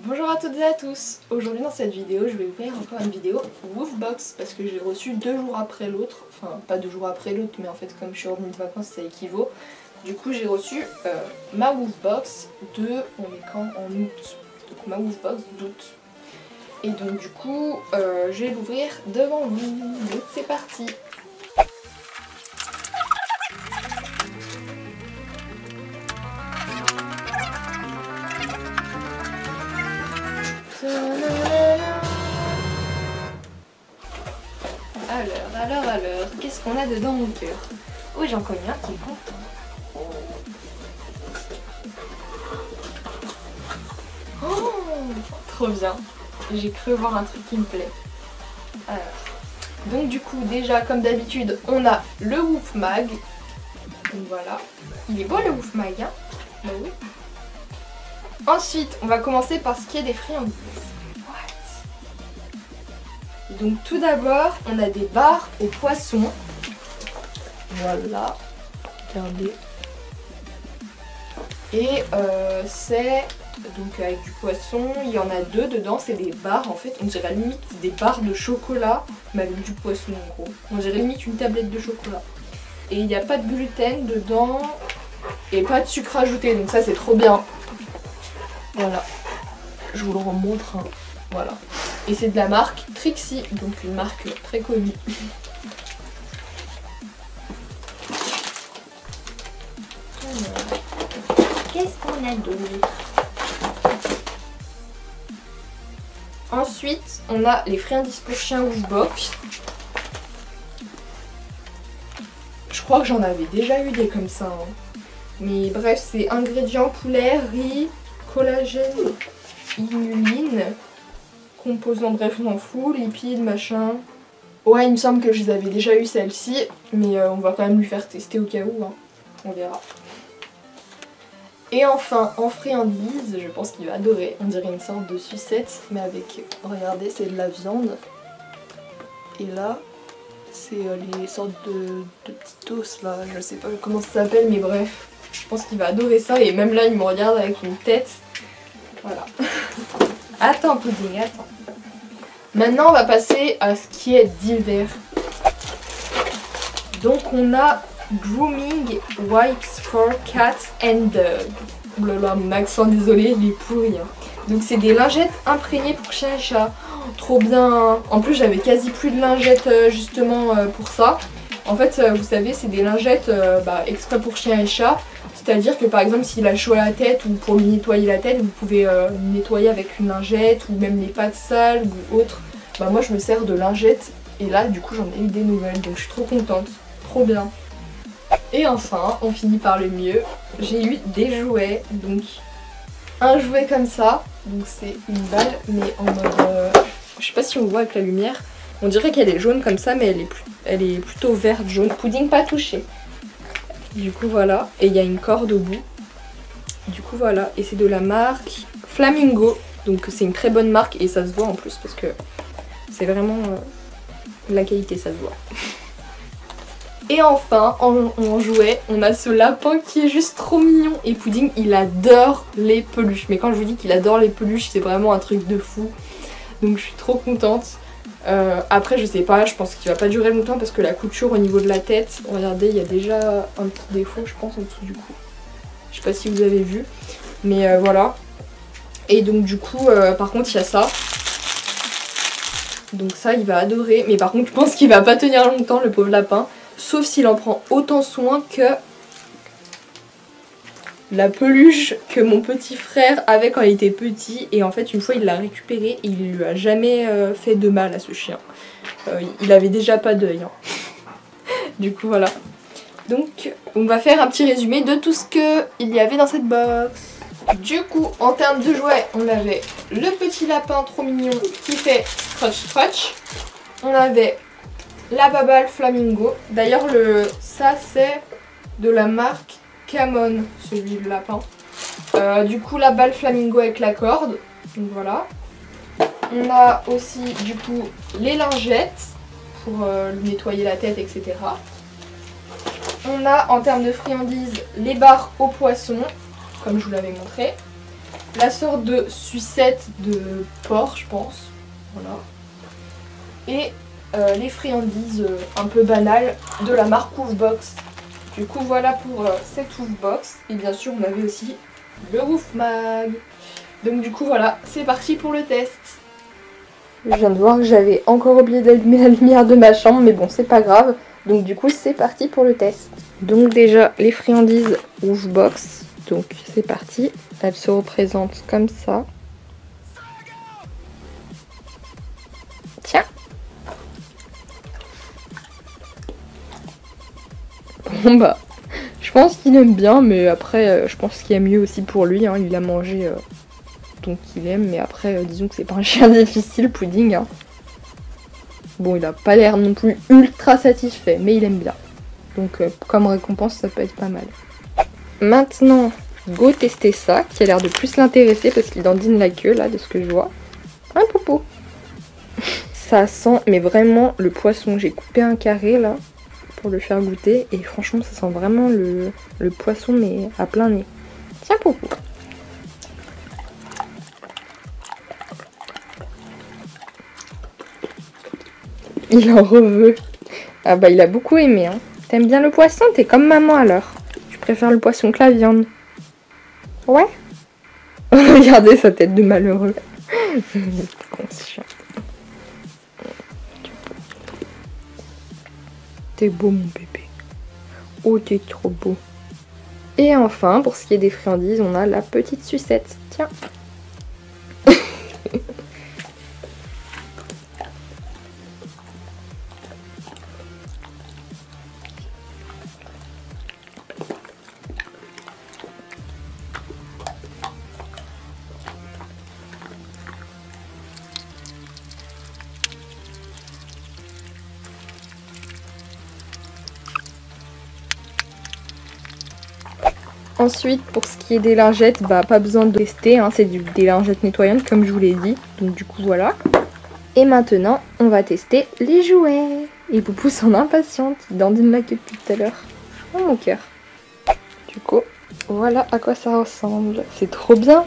Bonjour à toutes et à tous. Aujourd'hui dans cette vidéo je vais vous faire encore une vidéo Woofbox parce que j'ai reçu 2 jours après l'autre, enfin pas 2 jours après l'autre mais en fait comme je suis revenue de vacances ça équivaut. Du coup j'ai reçu ma Woofbox de, on est quand, en août, donc ma Woofbox d'août. Et donc du coup je vais l'ouvrir devant vous, donc c'est parti. Alors, qu'est-ce qu'on a dedans mon cœur? Oui, j'en connais un qui est content. Oh, trop bien. J'ai cru voir un truc qui me plaît. Alors, donc du coup, déjà comme d'habitude, on a le Woof Mag. Donc voilà. Il est beau le Woof Mag, hein? Bah oui. Ensuite, on va commencer par ce qui est des friandises. Donc tout d'abord, on a des barres aux poissons. Voilà, regardez. Et c'est donc avec du poisson, il y en a 2 dedans, c'est des barres en fait, on dirait limite des barres de chocolat, mais avec du poisson en gros. On dirait limite une tablette de chocolat. Et il n'y a pas de gluten dedans et pas de sucre ajouté, donc ça c'est trop bien. Voilà, je vous le remontre, hein. Voilà. Et c'est de la marque Trixie, donc une marque très connue. Qu'est-ce qu'on a d'autre? Ensuite, on a les friandises pour chien Woofbox. Je crois que j'en avais déjà eu des comme ça, hein. Mais bref, c'est ingrédients poulet, riz, collagène, inuline. Composants, bref, on s'en fout, lipides, machin. Ouais, il me semble que je les avais déjà eu celles-ci, mais on va quand même lui faire tester au cas où, hein. On verra. Et enfin, en friandise, je pense qu'il va adorer. On dirait une sorte de sucette, mais avec, regardez, c'est de la viande. Et là, c'est les sortes de petits os là, je sais pas comment ça s'appelle, mais bref. Je pense qu'il va adorer ça, et même là, il me regarde avec une tête. Voilà. Attends, Pudding, attends. Maintenant, on va passer à ce qui est divers. Donc, on a Grooming Wipes for Cats and Dogs. Oulala, mon accent, désolé, il est pourri, hein. Donc, c'est des lingettes imprégnées pour chien et chat. Oh, trop bien. En plus, j'avais quasi plus de lingettes justement pour ça. En fait, vous savez, c'est des lingettes exprès pour chien et chat. C'est-à-dire que par exemple s'il a chaud à la tête ou pour lui nettoyer la tête, vous pouvez nettoyer avec une lingette ou même les pattes sales ou autre. Bah moi je me sers de lingettes et là du coup j'en ai eu des nouvelles donc je suis trop contente, trop bien. Et enfin on finit par le mieux, j'ai eu des jouets, donc un jouet comme ça, donc c'est une balle mais en mode, je sais pas si on voit avec la lumière, on dirait qu'elle est jaune comme ça mais elle est plutôt verte jaune, pudding pas touché. Du coup voilà, et il y a une corde au bout. Du coup voilà, et c'est de la marque Flamingo. Donc c'est une très bonne marque et ça se voit en plus parce que c'est vraiment la qualité, ça se voit. Et enfin, en jouet, on a ce lapin qui est juste trop mignon. Et Pudding, il adore les peluches. Mais quand je vous dis qu'il adore les peluches, c'est vraiment un truc de fou. Donc je suis trop contente. Après je sais pas, je pense qu'il va pas durer longtemps parce que la couture au niveau de la tête, regardez, il y a déjà un petit défaut je pense en dessous du cou. Je sais pas si vous avez vu, mais voilà. Et donc du coup, par contre il y a ça. Donc ça il va adorer, mais par contre je pense qu'il va pas tenir longtemps le pauvre lapin. Sauf s'il en prend autant soin que la peluche que mon petit frère avait quand il était petit, et en fait une fois il l'a récupéré et il lui a jamais fait de mal à ce chien. Il avait déjà pas d'œil, hein. Du coup voilà. Donc on va faire un petit résumé de tout ce qu'il y avait dans cette box. Du coup en termes de jouets, on avait le petit lapin trop mignon qui fait scratch scratch. On avait la baballe Flamingo. D'ailleurs ça c'est de la marque Camon, celui de lapin. Du coup la balle Flamingo avec la corde, donc voilà. On a aussi du coup les lingettes pour lui nettoyer la tête, etc. On a en termes de friandises les barres aux poissons, comme je vous l'avais montré. la sorte de sucette de porc, je pense. Voilà. Et les friandises un peu banales de la marque Woofbox. Du coup voilà pour cette Woofbox. Et bien sûr on avait aussi le Woofmag. Donc du coup voilà, c'est parti pour le test. Je viens de voir que j'avais encore oublié d'allumer la lumière de ma chambre, mais bon c'est pas grave. Donc du coup c'est parti pour le test. Donc déjà les friandises Woofbox. Donc c'est parti. Elles se représentent comme ça. Tiens. Bon bah, je pense qu'il aime bien, mais après, je pense qu'il y a mieux aussi pour lui. Hein. Il a mangé, donc il aime, mais après, disons que c'est pas un chien difficile, Pudding. Hein. Bon, il a pas l'air non plus ultra satisfait, mais il aime bien. Donc, comme récompense, ça peut être pas mal. Maintenant, go tester ça, qui a l'air de plus l'intéresser parce qu'il dandine la queue, là, de ce que je vois. Un popo. Ça sent, mais vraiment, le poisson. J'ai coupé un carré, là. Pour le faire goûter et franchement ça sent vraiment le poisson mais à plein nez. Tiens Popo. Il en reveut. Ah bah il a beaucoup aimé hein. T'aimes bien le poisson? T'es comme maman alors. Tu préfères le poisson que la viande? Ouais. Regardez sa tête de malheureux. Conscient. T'es beau mon bébé. Oh t'es trop beau. Et enfin, pour ce qui est des friandises, on a la petite sucette. Tiens. Ensuite, pour ce qui est des lingettes, bah pas besoin de tester, hein, c'est des lingettes nettoyantes comme je vous l'ai dit. Donc du coup voilà. Et maintenant, on va tester les jouets. Et Poupou s'en impatiente, il dandine la queue depuis tout à l'heure. Oh mon cœur. Du coup, voilà à quoi ça ressemble. C'est trop bien.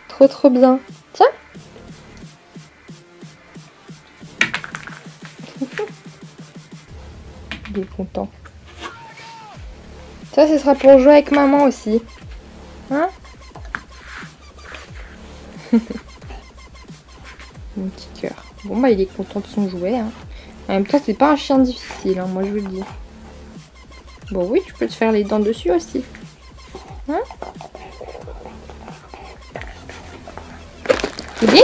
Trop bien. Tiens. Il est content. Ça, ce sera pour jouer avec maman aussi. Hein? Mon petit cœur. Bon, bah, il est content de son jouet. Hein. En même temps, c'est pas un chien difficile, hein, moi je vous le dis. Bon, oui, tu peux te faire les dents dessus aussi. Hein? Pudding?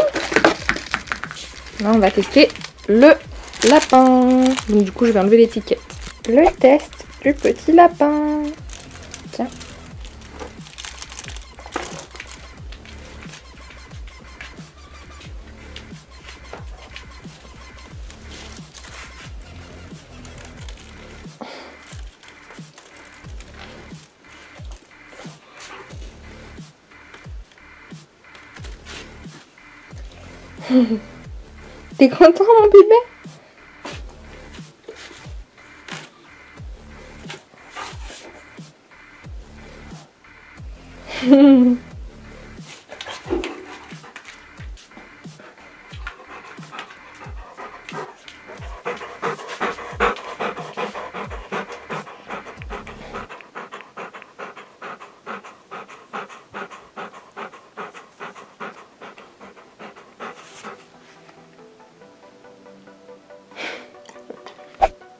Là, on va tester le lapin. Donc, du coup, je vais enlever l'étiquette. Le test du petit lapin. Tiens. T'es content mon bébé?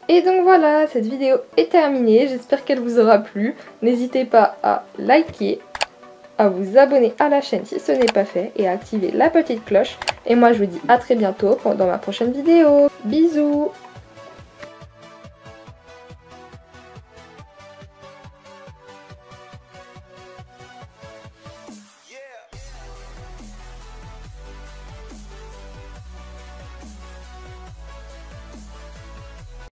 Et donc voilà, cette vidéo est terminée, j'espère qu'elle vous aura plu. N'hésitez pas à liker, à vous abonner à la chaîne si ce n'est pas fait et à activer la petite cloche. Et moi je vous dis à très bientôt dans ma prochaine vidéo. Bisous!